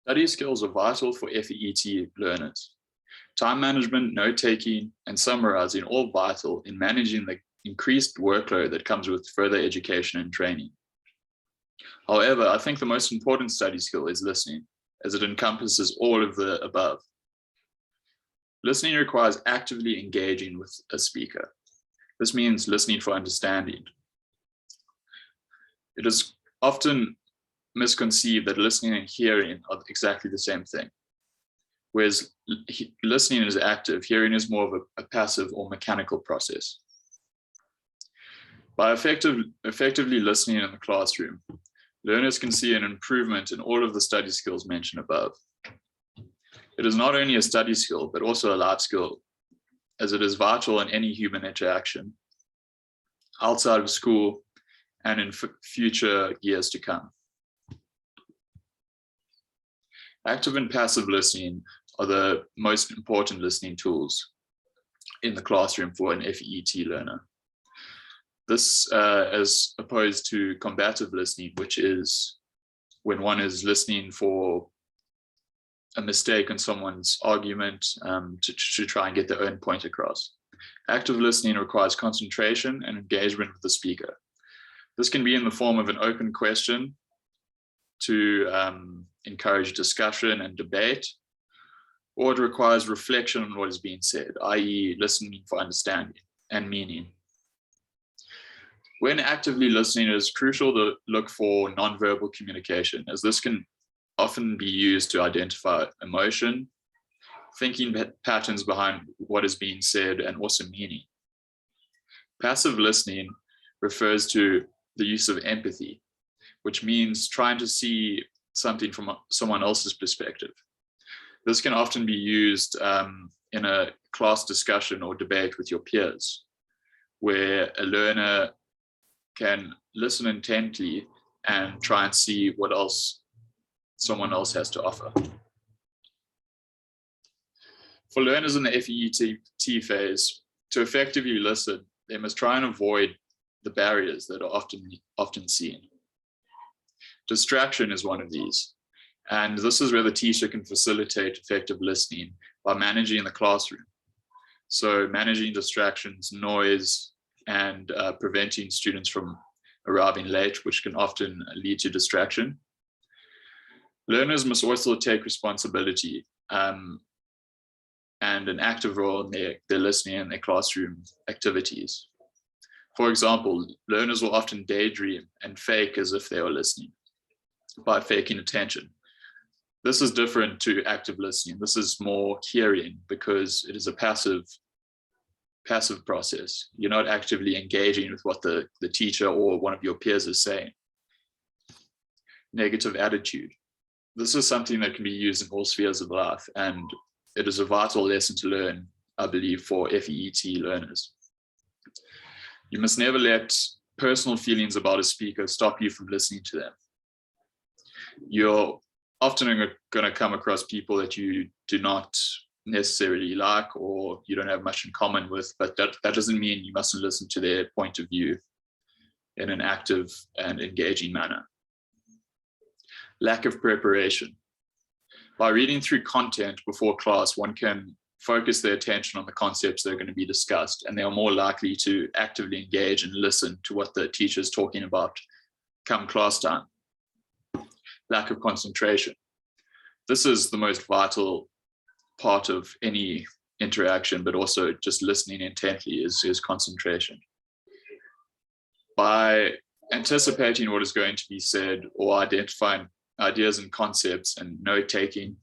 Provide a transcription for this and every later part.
Study skills are vital for FEET learners. Time management, note-taking, and summarizing are all vital in managing the increased workload that comes with further education and training. However, I think the most important study skill is listening, as it encompasses all of the above. Listening requires actively engaging with a speaker. This means listening for understanding. It is often misconceived that listening and hearing are exactly the same thing. Whereas listening is active, hearing is more of a passive or mechanical process. By effectively listening in the classroom, learners can see an improvement in all of the study skills mentioned above. It is not only a study skill, but also a life skill, as it is vital in any human interaction, outside of school and in future years to come. Active and passive listening are the most important listening tools in the classroom for an FEET learner. This as opposed to combative listening, which is when one is listening for a mistake in someone's argument to try and get their own point across. Active listening requires concentration and engagement with the speaker. This can be in the form of an open question to encourage discussion and debate, or it requires reflection on what is being said, i.e. listening for understanding and meaning. When actively listening, it is crucial to look for nonverbal communication, as this can often be used to identify emotion, thinking patterns behind what is being said, and also meaning. Passive listening refers to the use of empathy, which means trying to see something from someone else's perspective. This can often be used in a class discussion or debate with your peers, where a learner can listen intently and try and see what else someone else has to offer. For learners in the FEET phase, to effectively listen, they must try and avoid the barriers that are often seen. Distraction is one of these, and this is where the teacher can facilitate effective listening by managing the classroom. So managing distractions, noise, and preventing students from arriving late, which can often lead to distraction. Learners must also take responsibility and an active role in their listening and their classroom activities. For example, learners will often daydream and fake as if they are listening by faking attention. This is different to active listening. This is more hearing because it is a passive process. You're not actively engaging with what the teacher or one of your peers is saying. Negative attitude. This is something that can be used in all spheres of life, and it is a vital lesson to learn, I believe, for FEET learners. You must never let personal feelings about a speaker stop you from listening to them. You're often going to come across people that you do not necessarily like or you don't have much in common with, but that doesn't mean you mustn't listen to their point of view in an active and engaging manner. Lack of preparation. By reading through content before class, one can focus their attention on the concepts that are going to be discussed, and they are more likely to actively engage and listen to what the teacher is talking about come class time. Lack of concentration. This is the most vital part of any interaction, but also just listening intently is concentration. By anticipating what is going to be said or identifying ideas and concepts and note-taking,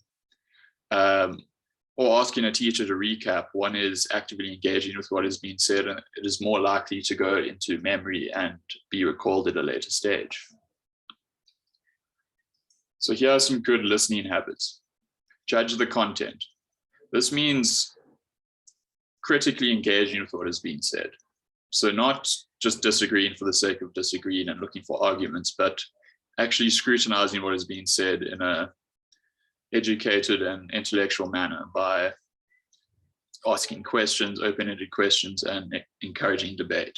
or asking a teacher to recap, one is actively engaging with what is being said, and it is more likely to go into memory and be recalled at a later stage. So here are some good listening habits. Judge the content. This means critically engaging with what is being said. So not just disagreeing for the sake of disagreeing and looking for arguments, but actually scrutinizing what is being said in an educated and intellectual manner by asking questions, open-ended questions, and encouraging debate.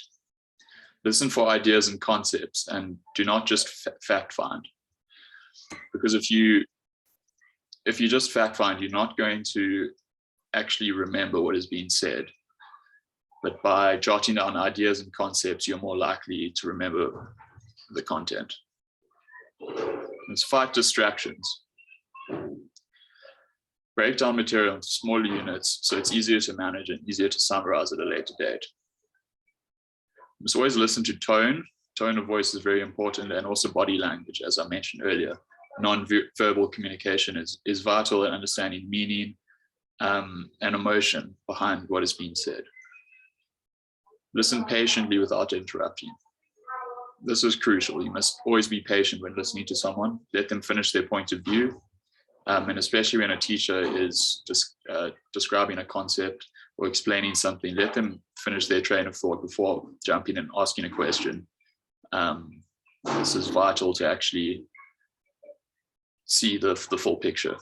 Listen for ideas and concepts and do not just fact find. Because if you if you just fact find, you're not going to actually remember what is being said. But by jotting down ideas and concepts, you're more likely to remember the content. Let's fight distractions. Break down material into smaller units so it's easier to manage and easier to summarize at a later date. You must always listen to tone. Tone of voice is very important, and also body language, as I mentioned earlier. Non-verbal communication is vital in understanding meaning and emotion behind what is being said. Listen patiently without interrupting. This is crucial. You must always be patient when listening to someone. Let them finish their point of view. And especially when a teacher is describing a concept or explaining something, let them finish their train of thought before jumping and asking a question. This is vital to actually see the full picture.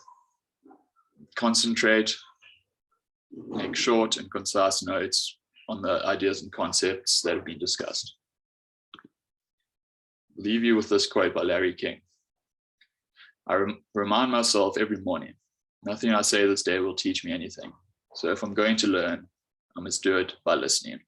Concentrate, make short and concise notes on the ideas and concepts that have been discussed. I'll leave you with this quote by Larry King. I remind myself every morning, nothing I say this day will teach me anything. So if I'm going to learn, I must do it by listening.